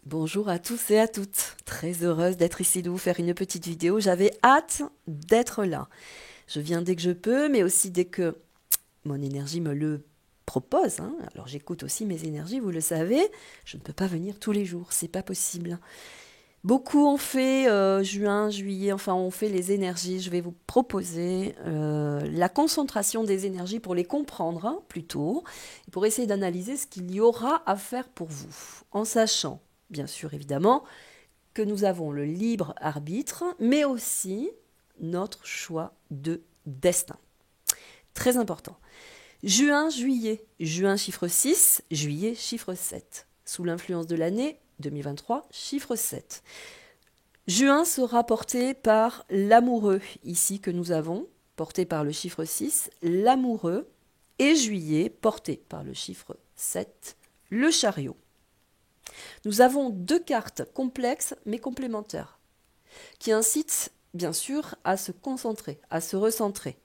Bonjour à tous et à toutes. Très heureuse d'être ici, de vous faire une petite vidéo. J'avais hâte d'être là. Je viens dès que je peux, mais aussi dès que mon énergie me le propose, hein. Alors j'écoute aussi mes énergies, vous le savez. Je ne peux pas venir tous les jours, c'est pas possible. Beaucoup ont fait juin, juillet, enfin ont fait les énergies. Je vais vous proposer la concentration des énergies pour les comprendre, hein, plutôt, et pour essayer d'analyser ce qu'il y aura à faire pour vous, en sachant, bien sûr évidemment, que nous avons le libre arbitre, mais aussi notre choix de destin. Très important. Juin, juillet. Juin, chiffre 6, juillet, chiffre 7. Sous l'influence de l'année 2023, chiffre 7. Juin sera porté par l'amoureux, ici que nous avons, porté par le chiffre 6, l'amoureux, et juillet, porté par le chiffre 7, le chariot. Nous avons deux cartes complexes mais complémentaires, qui incitent bien sûr à se concentrer, à se recentrer.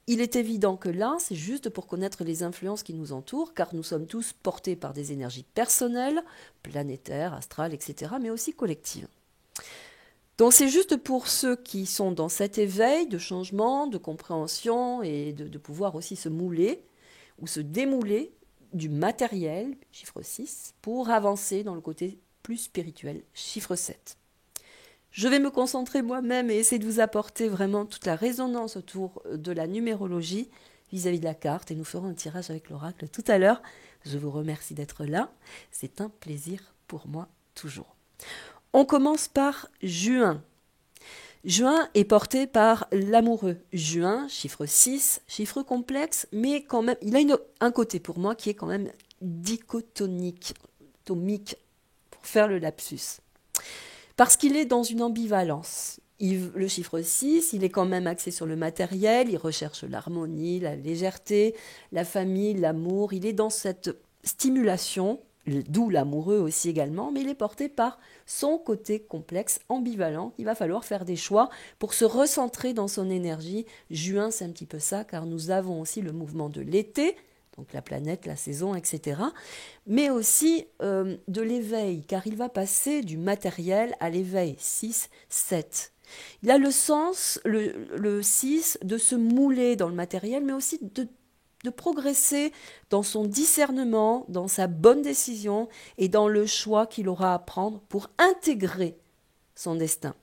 Il est évident que là, c'est juste pour connaître les influences qui nous entourent, car nous sommes tous portés par des énergies personnelles, planétaires, astrales, etc., mais aussi collectives. Donc c'est juste pour ceux qui sont dans cet éveil de changement, de compréhension et de pouvoir aussi se mouler ou se démouler du matériel, chiffre 6, pour avancer dans le côté plus spirituel, chiffre 7. Je vais me concentrer moi-même et essayer de vous apporter vraiment toute la résonance autour de la numérologie vis-à-vis de la carte, et nous ferons un tirage avec l'oracle tout à l'heure. Je vous remercie d'être là, c'est un plaisir pour moi toujours. On commence par juin. Juin est porté par l'amoureux. Juin, chiffre 6, chiffre complexe, mais quand même, il a un côté pour moi qui est quand même dichotomique, pour faire le lapsus. Parce qu'il est dans une ambivalence. Le chiffre 6, il est quand même axé sur le matériel, il recherche l'harmonie, la légèreté, la famille, l'amour. Il est dans cette stimulation, d'où l'amoureux aussi également, mais il est porté par son côté complexe, ambivalent. Il va falloir faire des choix pour se recentrer dans son énergie. Juin, c'est un petit peu ça, car nous avons aussi le mouvement de l'été, donc la planète, la saison, etc., mais aussi de l'éveil, car il va passer du matériel à l'éveil, 6, 7. Il a le sens, le 6, de se mouler dans le matériel, mais aussi de progresser dans son discernement, dans sa bonne décision et dans le choix qu'il aura à prendre pour intégrer son destin.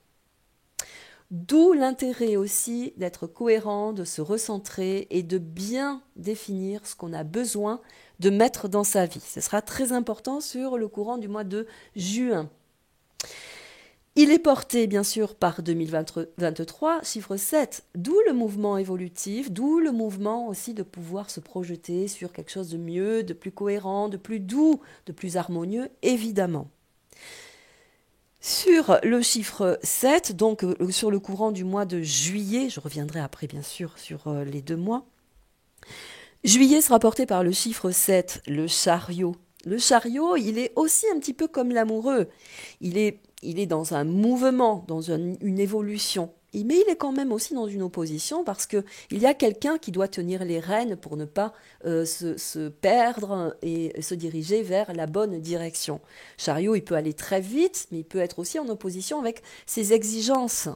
D'où l'intérêt aussi d'être cohérent, de se recentrer et de bien définir ce qu'on a besoin de mettre dans sa vie. Ce sera très important sur le courant du mois de juin. Il est porté bien sûr par 2023, chiffre 7, d'où le mouvement évolutif, d'où le mouvement aussi de pouvoir se projeter sur quelque chose de mieux, de plus cohérent, de plus doux, de plus harmonieux, évidemment. Sur le chiffre 7, donc sur le courant du mois de juillet, je reviendrai après bien sûr sur les 2 mois, juillet sera porté par le chiffre 7, le chariot. Le chariot, il est aussi un petit peu comme l'amoureux. Il est dans un mouvement, dans une évolution. Mais il est quand même aussi dans une opposition parce qu'il y a quelqu'un qui doit tenir les rênes pour ne pas se perdre et se diriger vers la bonne direction. Chariot, il peut aller très vite, mais il peut être aussi en opposition avec ses exigences.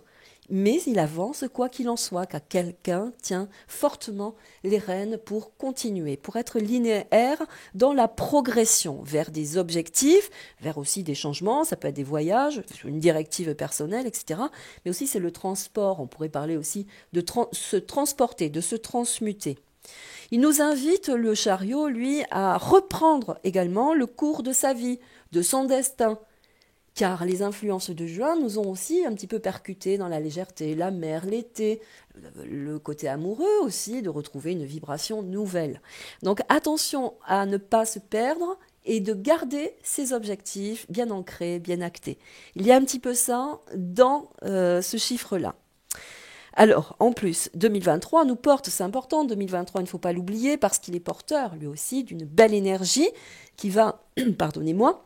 Mais il avance quoi qu'il en soit, car quelqu'un tient fortement les rênes pour continuer, pour être linéaire dans la progression vers des objectifs, vers aussi des changements, ça peut être des voyages, une directive personnelle, etc. Mais aussi c'est le transport, on pourrait parler aussi de se transporter, de se transmuter. Il nous invite, le chariot, lui, à reprendre également le cours de sa vie, de son destin, car les influences de juin nous ont aussi un petit peu percuté dans la légèreté, la mer, l'été, le côté amoureux aussi, de retrouver une vibration nouvelle. Donc attention à ne pas se perdre et de garder ses objectifs bien ancrés, bien actés. Il y a un petit peu ça dans ce chiffre-là. Alors, en plus, 2023 nous porte, c'est important, 2023, il ne faut pas l'oublier, parce qu'il est porteur, lui aussi, d'une belle énergie qui va, pardonnez-moi,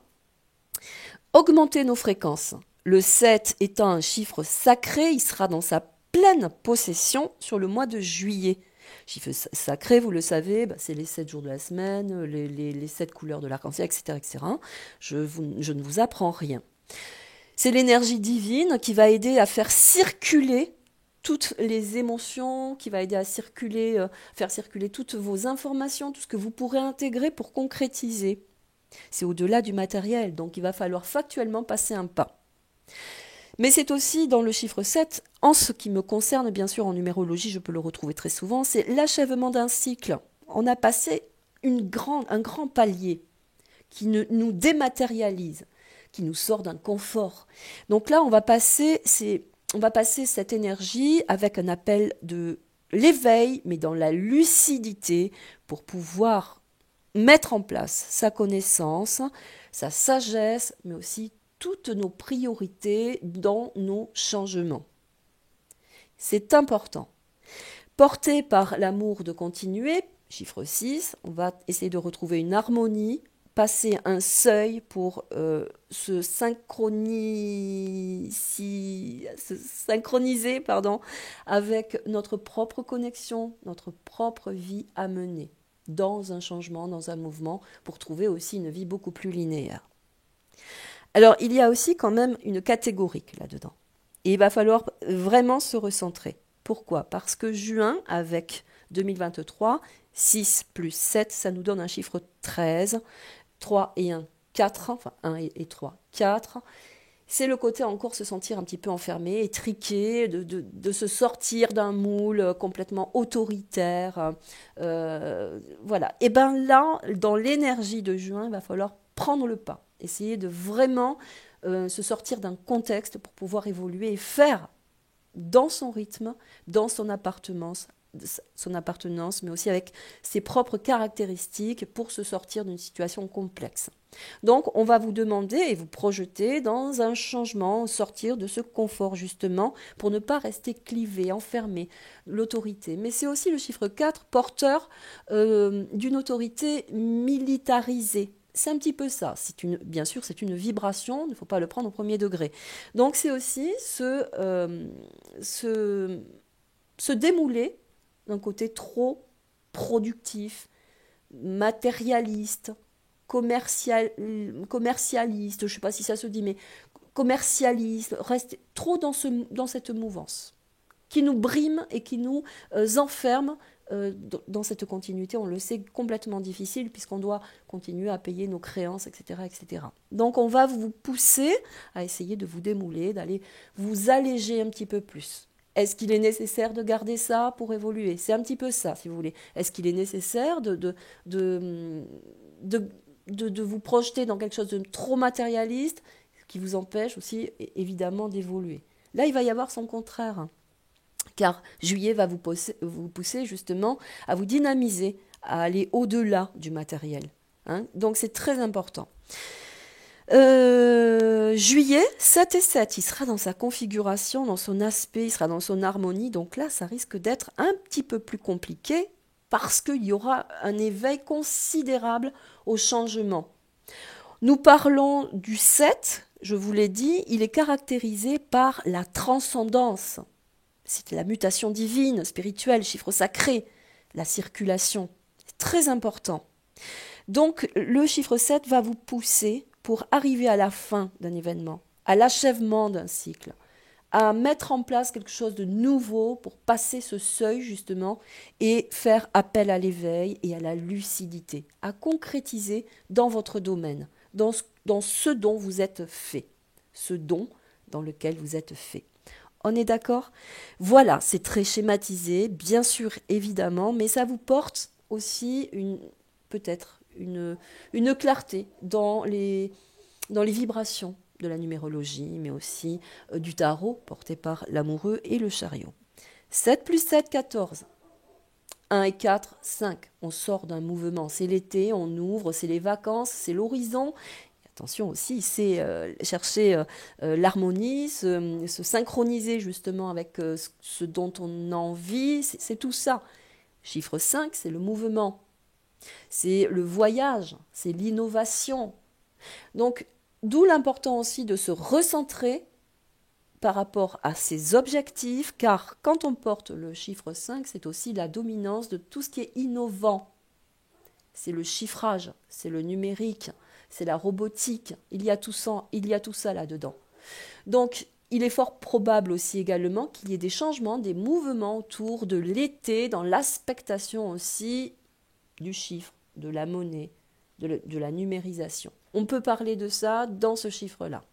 augmenter nos fréquences. Le 7 étant un chiffre sacré, il sera dans sa pleine possession sur le mois de juillet. Chiffre sacré, vous le savez, bah, c'est les 7 jours de la semaine, les 7 couleurs de l'arc-en-ciel, etc., etc. Je ne vous apprends rien. C'est l'énergie divine qui va aider à faire circuler toutes les émotions, qui va aider à circuler, faire circuler toutes vos informations, tout ce que vous pourrez intégrer pour concrétiser. C'est au-delà du matériel, donc il va falloir factuellement passer un pas. Mais c'est aussi dans le chiffre 7, en ce qui me concerne, bien sûr en numérologie, je peux le retrouver très souvent, c'est l'achèvement d'un cycle. On a passé un grand palier qui nous dématérialise, qui nous sort d'un confort. Donc là, on va passer cette énergie avec un appel de l'éveil, mais dans la lucidité, pour pouvoir mettre en place sa connaissance, sa sagesse, mais aussi toutes nos priorités dans nos changements. C'est important. Porté par l'amour de continuer, chiffre 6, on va essayer de retrouver une harmonie, passer un seuil pour se synchroniser avec notre propre connexion, notre propre vie à mener dans un changement, dans un mouvement, pour trouver aussi une vie beaucoup plus linéaire. Alors, il y a aussi quand même une catégorique là-dedans. Et il va falloir vraiment se recentrer. Pourquoi? Parce que juin, avec 2023, 6 plus 7, ça nous donne un chiffre 13. 3 et 1, 4, enfin 1 et 3, 4. C'est le côté encore se sentir un petit peu enfermé, étriqué, de se sortir d'un moule complètement autoritaire. Voilà. Et bien là, dans l'énergie de juin, il va falloir prendre le pas. Essayer de vraiment se sortir d'un contexte pour pouvoir évoluer et faire dans son rythme, dans son appartenance, mais aussi avec ses propres caractéristiques pour se sortir d'une situation complexe. Donc, on va vous demander et vous projeter dans un changement, sortir de ce confort justement pour ne pas rester clivé, enfermé, l'autorité. Mais c'est aussi le chiffre 4, porteur d'une autorité militarisée. C'est un petit peu ça. Bien sûr, c'est une vibration, il ne faut pas le prendre au premier degré. Donc, c'est aussi se démouler d'un côté trop productif, matérialiste, commercialiste, je ne sais pas si ça se dit, mais commercialiste, rester trop dans cette mouvance qui nous brime et qui nous enferme dans cette continuité. On le sait, complètement difficile puisqu'on doit continuer à payer nos créances, etc., etc. Donc on va vous pousser à essayer de vous démouler, d'aller vous alléger un petit peu plus. Est-ce qu'il est nécessaire de garder ça pour évoluer? C'est un petit peu ça, si vous voulez. Est-ce qu'il est nécessaire de vous projeter dans quelque chose de trop matérialiste, qui vous empêche aussi, évidemment, d'évoluer? Là, il va y avoir son contraire. Car juillet va vous pousser justement à vous dynamiser, à aller au-delà du matériel. Donc c'est très important. Juillet, 7 et 7, il sera dans sa configuration, dans son aspect, il sera dans son harmonie. Donc là, ça risque d'être un petit peu plus compliqué parce qu'il y aura un éveil considérable au changement. Nous parlons du 7, je vous l'ai dit, il est caractérisé par la transcendance. C'est la mutation divine, spirituelle, chiffre sacré, la circulation. C'est très important. Donc, le chiffre 7 va vous pousser pour arriver à la fin d'un événement, à l'achèvement d'un cycle, à mettre en place quelque chose de nouveau pour passer ce seuil, justement, et faire appel à l'éveil et à la lucidité, à concrétiser dans votre domaine, dans ce dont vous êtes fait, ce don dans lequel vous êtes fait. On est d'accord? Voilà, c'est très schématisé, bien sûr, évidemment, mais ça vous porte aussi peut-être une clarté dans les vibrations de la numérologie, mais aussi du tarot porté par l'amoureux et le chariot. 7 plus 7, 14. 1 et 4, 5. On sort d'un mouvement. C'est l'été, on ouvre, c'est les vacances, c'est l'horizon. Attention aussi, c'est chercher l'harmonie, se synchroniser justement avec ce dont on a envie, c'est tout ça. Chiffre 5, c'est le mouvement, c'est le voyage, c'est l'innovation. Donc, d'où l'important aussi de se recentrer par rapport à ses objectifs, car quand on porte le chiffre 5, c'est aussi la dominance de tout ce qui est innovant. C'est le chiffrage, c'est le numérique, c'est la robotique, il y a tout ça là-dedans. Donc, il est fort probable aussi également qu'il y ait des changements, des mouvements autour de l'été, dans l'aspectation aussi du chiffre, de la monnaie, de la numérisation. On peut parler de ça dans ce chiffre-là.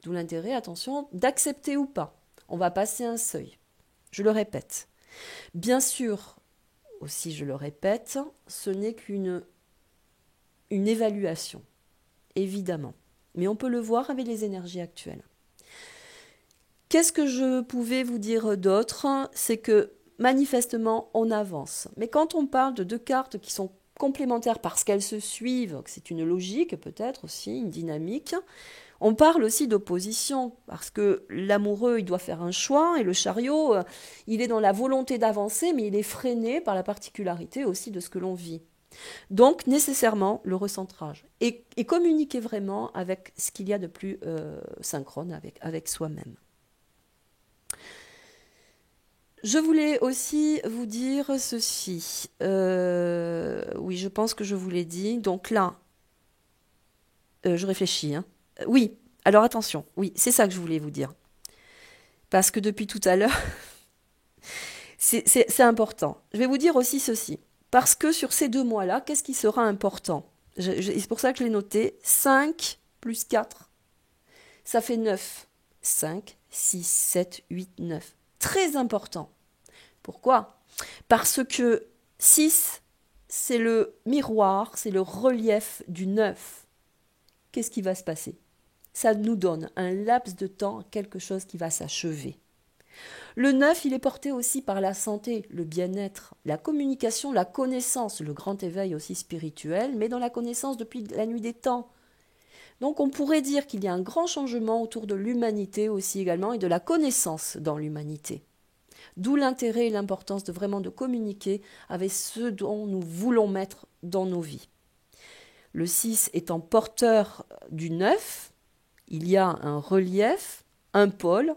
D'où l'intérêt, attention, d'accepter ou pas. On va passer un seuil. Je le répète. Bien sûr, aussi je le répète, ce n'est qu'une évaluation, évidemment. Mais on peut le voir avec les énergies actuelles. Qu'est-ce que je pouvais vous dire d'autre? C'est que manifestement, on avance. Mais quand on parle de deux cartes qui sont complémentaires parce qu'elles se suivent, que c'est une logique peut-être aussi, une dynamique, on parle aussi d'opposition, parce que l'amoureux, il doit faire un choix, et le chariot, il est dans la volonté d'avancer, mais il est freiné par la particularité aussi de ce que l'on vit. Donc, nécessairement, le recentrage. Et communiquer vraiment avec ce qu'il y a de plus synchrone avec soi-même. Je voulais aussi vous dire ceci. Oui, je pense que je vous l'ai dit. Donc là, je réfléchis. Oui, alors attention. Oui, c'est ça que je voulais vous dire. Parce que depuis tout à l'heure, c'est important. Je vais vous dire aussi ceci. Parce que sur ces 2 mois-là, qu'est-ce qui sera important? C'est pour ça que je l'ai noté. 5 plus 4, ça fait 9. 5, 6, 7, 8, 9. Très important. Pourquoi? Parce que 6, c'est le miroir, c'est le relief du 9. Qu'est-ce qui va se passer? Ça nous donne un laps de temps, quelque chose qui va s'achever. Le 9, il est porté aussi par la santé, le bien-être, la communication, la connaissance, le grand éveil aussi spirituel, mais dans la connaissance depuis la nuit des temps. Donc on pourrait dire qu'il y a un grand changement autour de l'humanité aussi également et de la connaissance dans l'humanité. D'où l'intérêt et l'importance de vraiment de communiquer avec ce dont nous voulons mettre dans nos vies. Le 6 étant porteur du 9, il y a un relief, un pôle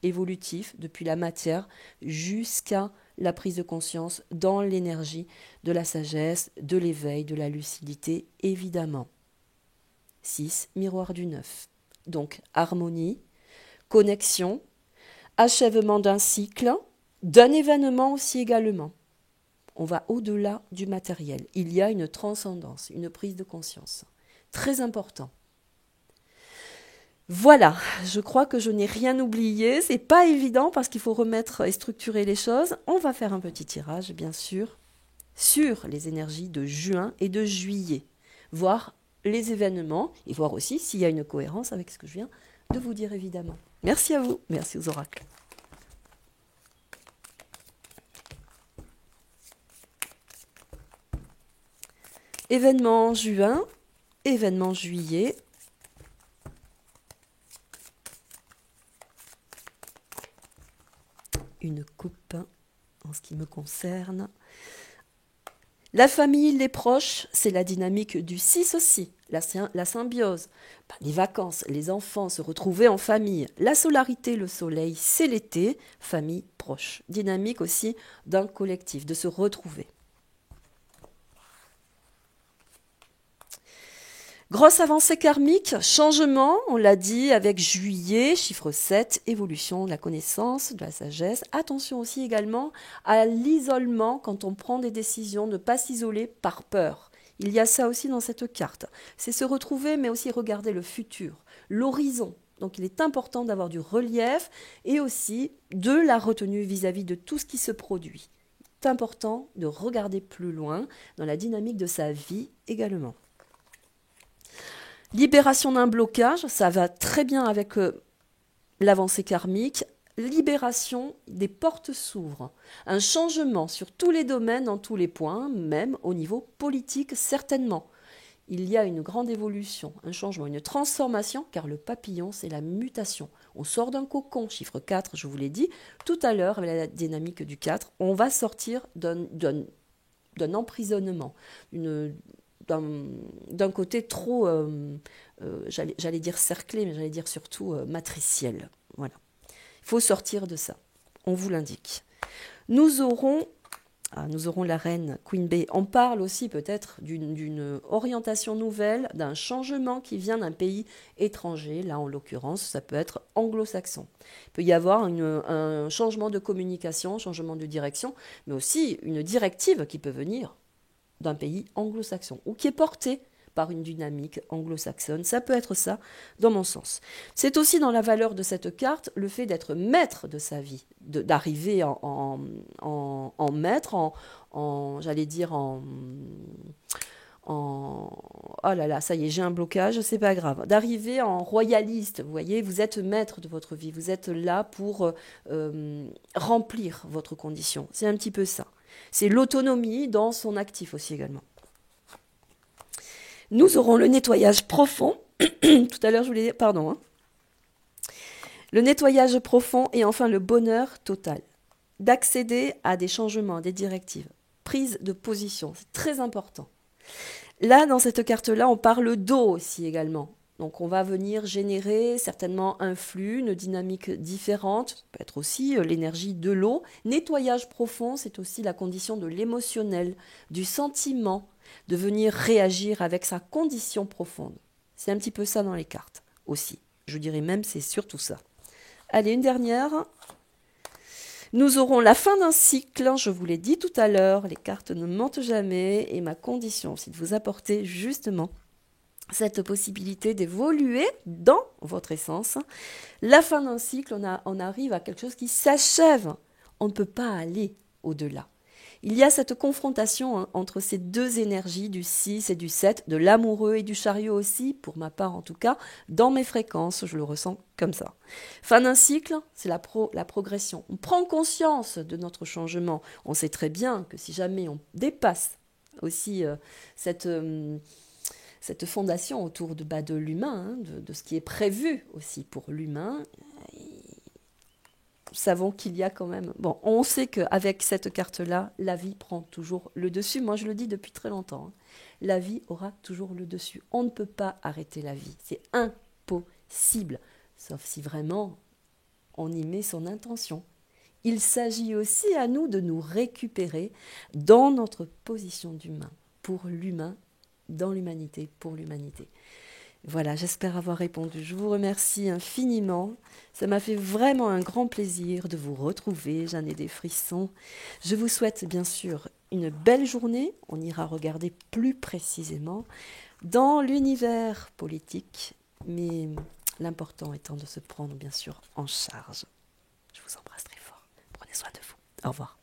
évolutif depuis la matière jusqu'à la prise de conscience dans l'énergie de la sagesse, de l'éveil, de la lucidité, évidemment. 6, miroir du 9. Donc harmonie, connexion, achèvement d'un cycle, d'un événement aussi également. On va au-delà du matériel. Il y a une transcendance, une prise de conscience. Très important. Voilà, je crois que je n'ai rien oublié. C'est pas évident parce qu'il faut remettre et structurer les choses. On va faire un petit tirage, bien sûr, sur les énergies de juin et de juillet. Voir les événements et voir aussi s'il y a une cohérence avec ce que je viens de vous dire, évidemment. Merci à vous, merci aux oracles. Événement juin, événement juillet. Une coupe en ce qui me concerne. La famille, les proches, c'est la dynamique du 6 aussi, la symbiose. Les vacances, les enfants, se retrouver en famille. La solarité, le soleil, c'est l'été, famille, proche. Dynamique aussi d'un collectif, de se retrouver. Grosse avancée karmique, changement, on l'a dit, avec juillet, chiffre 7, évolution de la connaissance, de la sagesse. Attention aussi également à l'isolement quand on prend des décisions, ne pas s'isoler par peur. Il y a ça aussi dans cette carte. C'est se retrouver, mais aussi regarder le futur, l'horizon. Donc il est important d'avoir du relief et aussi de la retenue vis-à-vis de tout ce qui se produit. C'est important de regarder plus loin dans la dynamique de sa vie également. Libération d'un blocage, ça va très bien avec l'avancée karmique. Libération, des portes s'ouvrent. Un changement sur tous les domaines, dans tous les points, même au niveau politique, certainement. Il y a une grande évolution, un changement, une transformation, car le papillon, c'est la mutation. On sort d'un cocon, chiffre 4, je vous l'ai dit. Tout à l'heure, avec la dynamique du 4, on va sortir d'un emprisonnement, d'un côté trop, j'allais dire cerclé, mais j'allais dire surtout matriciel. Voilà. faut sortir de ça. On vous l'indique. Nous aurons la reine Queen Bee. On parle aussi peut-être d'une orientation nouvelle, d'un changement qui vient d'un pays étranger. Là, en l'occurrence, ça peut être anglo-saxon. Il peut y avoir un changement de communication, un changement de direction, mais aussi une directive qui peut venir d'un pays anglo-saxon ou qui est portée par une dynamique anglo-saxonne. Ça peut être ça, dans mon sens. C'est aussi dans la valeur de cette carte le fait d'être maître de sa vie, d'arriver en maître, j'allais dire oh là là, ça y est, j'ai un blocage, c'est pas grave. D'arriver en royaliste, vous voyez, vous êtes maître de votre vie, vous êtes là pour remplir votre condition. C'est un petit peu ça. C'est l'autonomie dans son actif aussi également. Nous aurons le nettoyage profond. Tout à l'heure, je voulais dire, pardon. Le nettoyage profond et enfin le bonheur total. D'accéder à des changements, des directives. Prise de position, c'est très important. Là, dans cette carte-là, on parle d'eau aussi également. Donc, on va venir générer certainement un flux, une dynamique différente. Ça peut être aussi l'énergie de l'eau. Nettoyage profond, c'est aussi la condition de l'émotionnel, du sentiment, de venir réagir avec sa condition profonde. C'est un petit peu ça dans les cartes aussi. Je dirais même c'est surtout ça. Allez, une dernière. Nous aurons la fin d'un cycle, je vous l'ai dit tout à l'heure, les cartes ne mentent jamais et ma condition, c'est de vous apporter justement cette possibilité d'évoluer dans votre essence. La fin d'un cycle, on arrive à quelque chose qui s'achève. On ne peut pas aller au-delà. Il y a cette confrontation entre ces deux énergies, du 6 et du 7, de l'amoureux et du chariot aussi, pour ma part en tout cas, dans mes fréquences, je le ressens comme ça. Fin d'un cycle, c'est la progression. On prend conscience de notre changement. On sait très bien que si jamais on dépasse aussi cette fondation autour de l'humain, de ce qui est prévu aussi pour l'humain, nous savons qu'il y a quand même... Bon, on sait qu'avec cette carte-là, la vie prend toujours le dessus. Moi, je le dis depuis très longtemps. La vie aura toujours le dessus. On ne peut pas arrêter la vie. C'est impossible. Sauf si vraiment on y met son intention. Il s'agit aussi à nous de nous récupérer dans notre position d'humain, pour l'humain, dans l'humanité, pour l'humanité. Voilà, j'espère avoir répondu. Je vous remercie infiniment. Ça m'a fait vraiment un grand plaisir de vous retrouver. J'en ai des frissons. Je vous souhaite bien sûr une belle journée. On ira regarder plus précisément dans l'univers politique. Mais l'important étant de se prendre bien sûr en charge. Je vous embrasse très fort. Prenez soin de vous. Au revoir.